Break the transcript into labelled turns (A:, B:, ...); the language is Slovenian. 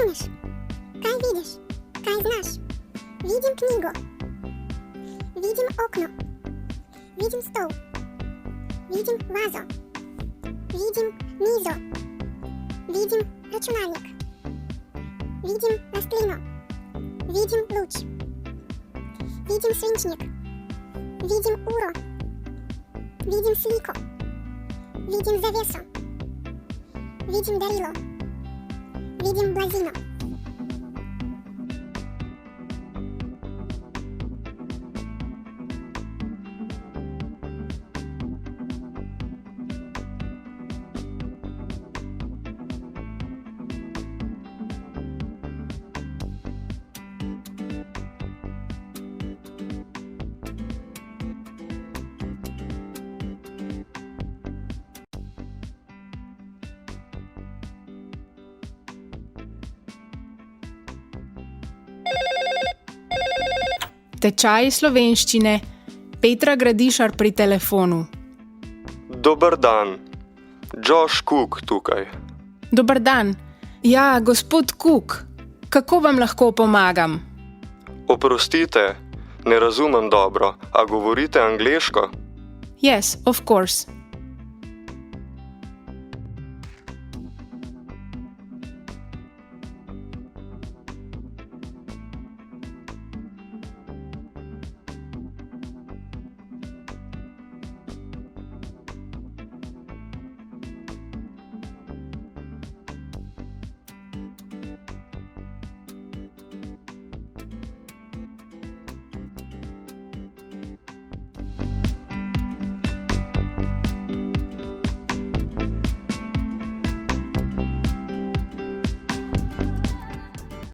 A: razumeš? Kaj vidiš? Kaj znaš? Vidim knjigo. Vidim okno. Vidim stol. Vidim vazo. Vidim mizo. Vidim računalnik. Vidim rastlino. Vidim luč. Vidim svinčnik. Vidim uro. Vidim sliko. Vidim zaveso. Vidim darilo. Vidim blazino.
B: Tečaj slovenščine. Petra Gradišar pri telefonu.
C: Dober dan. Josh Cook tukaj.
B: Dober dan. Ja, gospod Cook. Kako vam lahko pomagam?
C: Oprostite, ne razumem dobro. A govorite angleško?
B: Yes, of course.